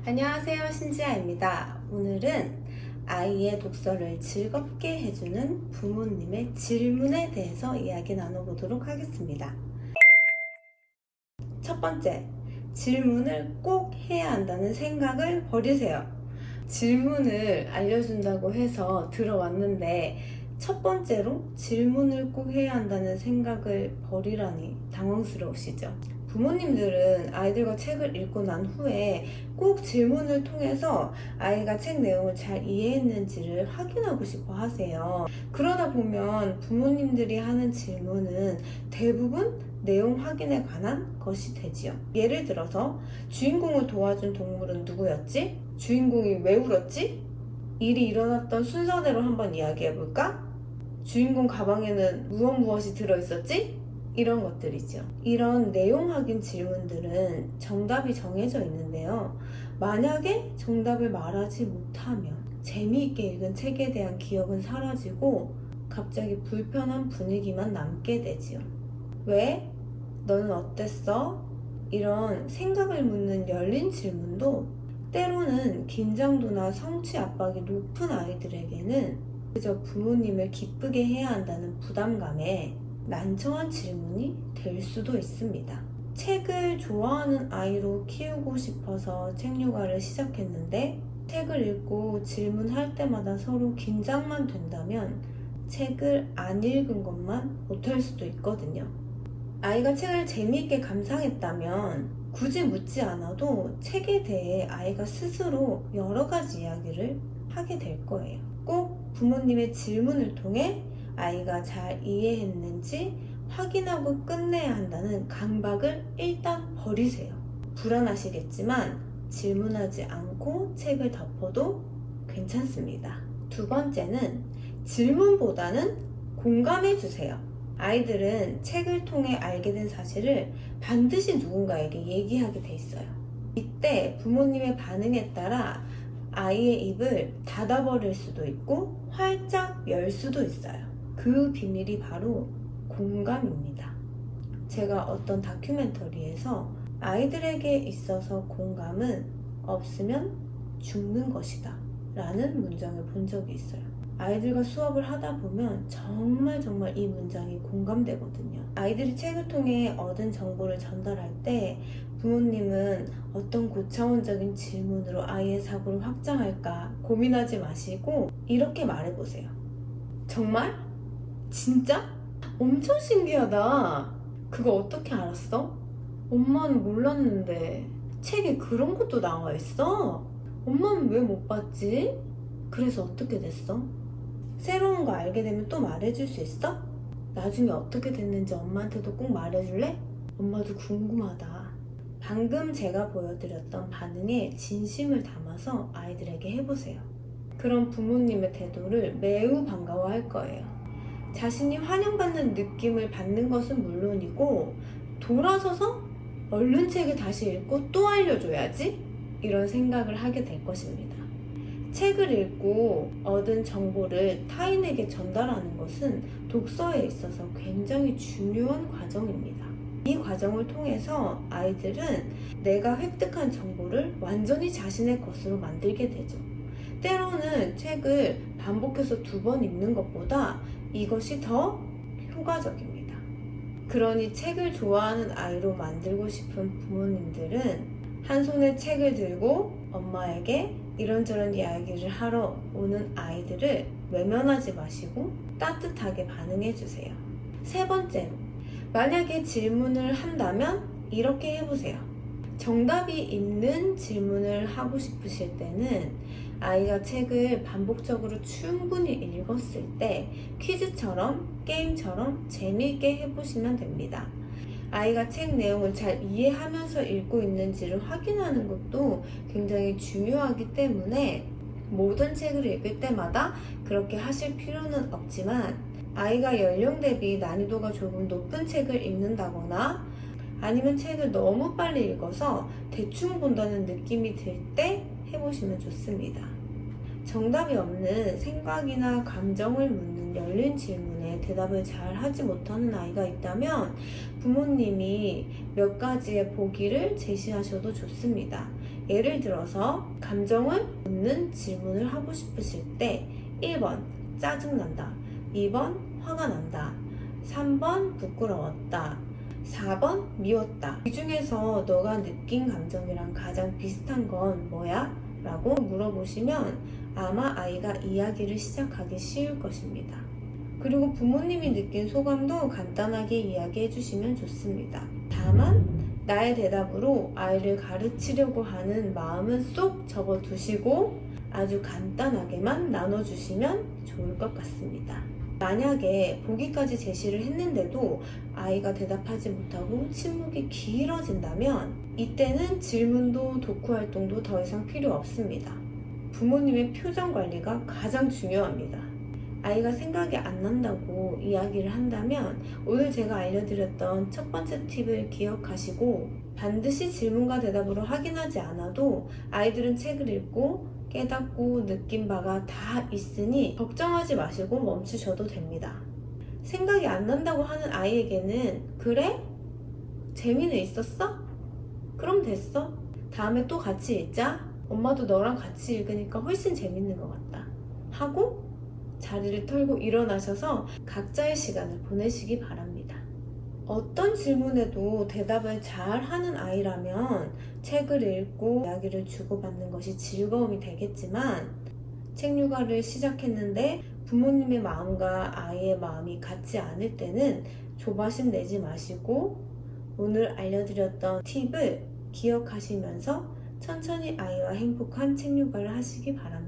안녕하세요, 신지아입니다. 오늘은 아이의 독서를 즐겁게 해주는 부모님의 질문에 대해서 이야기 나눠보도록 하겠습니다. 첫 번째, 질문을 꼭 해야 한다는 생각을 버리세요. 질문을 알려준다고 해서 들어왔는데 첫 번째로 질문을 꼭 해야 한다는 생각을 버리라니 당황스러우시죠? 부모님들은 아이들과 책을 읽고 난 후에 꼭 질문을 통해서 아이가 책 내용을 잘 이해했는지를 확인하고 싶어 하세요. 그러다 보면 부모님들이 하는 질문은 대부분 내용 확인에 관한 것이 되지요. 예를 들어서 주인공을 도와준 동물은 누구였지? 주인공이 왜 울었지? 일이 일어났던 순서대로 한번 이야기해볼까? 주인공 가방에는 무엇이 들어있었지? 이런 것들이죠. 이런 내용 확인 질문들은 정답이 정해져 있는데요. 만약에 정답을 말하지 못하면 재미있게 읽은 책에 대한 기억은 사라지고 갑자기 불편한 분위기만 남게 되지요. 왜? 너는 어땠어? 이런 생각을 묻는 열린 질문도 때로는 긴장도나 성취 압박이 높은 아이들에게는 그저 부모님을 기쁘게 해야 한다는 부담감에 난처한 질문이 될 수도 있습니다. 책을 좋아하는 아이로 키우고 싶어서 책육아를 시작했는데 책을 읽고 질문할 때마다 서로 긴장만 된다면 책을 안 읽은 것만 못할 수도 있거든요. 아이가 책을 재미있게 감상했다면 굳이 묻지 않아도 책에 대해 아이가 스스로 여러 가지 이야기를 하게 될 거예요. 꼭 부모님의 질문을 통해 아이가 잘 이해했는지 확인하고 끝내야 한다는 강박을 일단 버리세요. 불안하시겠지만 질문하지 않고 책을 덮어도 괜찮습니다. 두 번째는 질문보다는 공감해주세요. 아이들은 책을 통해 알게 된 사실을 반드시 누군가에게 얘기하게 돼 있어요. 이때 부모님의 반응에 따라 아이의 입을 닫아버릴 수도 있고 활짝 열 수도 있어요. 그 비밀이 바로 공감입니다. 제가 어떤 다큐멘터리에서 아이들에게 있어서 공감은 없으면 죽는 것이다 라는 문장을 본 적이 있어요. 아이들과 수업을 하다 보면 정말 이 문장이 공감되거든요. 아이들이 책을 통해 얻은 정보를 전달할 때 부모님은 어떤 고차원적인 질문으로 아이의 사고를 확장할까 고민하지 마시고 이렇게 말해보세요. 정말? 진짜? 엄청 신기하다. 그거 어떻게 알았어? 엄마는 몰랐는데 책에 그런 것도 나와 있어? 엄마는 왜 못 봤지? 그래서 어떻게 됐어? 새로운 거 알게 되면 또 말해줄 수 있어? 나중에 어떻게 됐는지 엄마한테도 꼭 말해줄래? 엄마도 궁금하다. 방금 제가 보여드렸던 반응에 진심을 담아서 아이들에게 해보세요. 그럼 부모님의 태도를 매우 반가워할 거예요. 자신이 환영받는 느낌을 받는 것은 물론이고 돌아서서 얼른 책을 다시 읽고 또 알려줘야지? 이런 생각을 하게 될 것입니다. 책을 읽고 얻은 정보를 타인에게 전달하는 것은 독서에 있어서 굉장히 중요한 과정입니다. 이 과정을 통해서 아이들은 내가 획득한 정보를 완전히 자신의 것으로 만들게 되죠. 때로는 책을 반복해서 2번 읽는 것보다 이것이 더 효과적입니다. 그러니 책을 좋아하는 아이로 만들고 싶은 부모님들은 한 손에 책을 들고 엄마에게 이런저런 이야기를 하러 오는 아이들을 외면하지 마시고 따뜻하게 반응해주세요. 세 번째로, 만약에 질문을 한다면 이렇게 해보세요. 정답이 있는 질문을 하고 싶으실 때는 아이가 책을 반복적으로 충분히 읽었을 때 퀴즈처럼 게임처럼 재미있게 해보시면 됩니다. 아이가 책 내용을 잘 이해하면서 읽고 있는지를 확인하는 것도 굉장히 중요하기 때문에 모든 책을 읽을 때마다 그렇게 하실 필요는 없지만 아이가 연령 대비 난이도가 조금 높은 책을 읽는다거나 아니면 책을 너무 빨리 읽어서 대충 본다는 느낌이 들 때 해보시면 좋습니다. 정답이 없는 생각이나 감정을 묻는 열린 질문에 대답을 잘 하지 못하는 아이가 있다면 부모님이 몇 가지의 보기를 제시하셔도 좋습니다. 예를 들어서 감정을 묻는 질문을 하고 싶으실 때 1번 짜증난다, 2번 화가 난다, 3번 부끄러웠다, 4번 미웠다. 이 중에서 너가 느낀 감정이랑 가장 비슷한 건 뭐야? 라고 물어보시면 아마 아이가 이야기를 시작하기 쉬울 것입니다. 그리고 부모님이 느낀 소감도 간단하게 이야기해 주시면 좋습니다. 다만 나의 대답으로 아이를 가르치려고 하는 마음은 쏙 접어두시고 아주 간단하게만 나눠주시면 좋을 것 같습니다. 만약에 보기까지 제시를 했는데도 아이가 대답하지 못하고 침묵이 길어진다면 이때는 질문도 독후 활동도 더 이상 필요 없습니다. 부모님의 표정 관리가 가장 중요합니다. 아이가 생각이 안 난다고 이야기를 한다면 오늘 제가 알려드렸던 첫 번째 팁을 기억하시고 반드시 질문과 대답으로 확인하지 않아도 아이들은 책을 읽고 깨닫고 느낀 바가 다 있으니 걱정하지 마시고 멈추셔도 됩니다. 생각이 안 난다고 하는 아이에게는 그래? 재미는 있었어? 그럼 됐어. 다음에 또 같이 읽자. 엄마도 너랑 같이 읽으니까 훨씬 재밌는 것 같다. 하고 자리를 털고 일어나셔서 각자의 시간을 보내시기 바랍니다. 어떤 질문에도 대답을 잘 하는 아이라면 책을 읽고 이야기를 주고받는 것이 즐거움이 되겠지만 책 육아를 시작했는데 부모님의 마음과 아이의 마음이 같지 않을 때는 조바심 내지 마시고 오늘 알려드렸던 팁을 기억하시면서 천천히 아이와 행복한 책 육아를 하시기 바랍니다.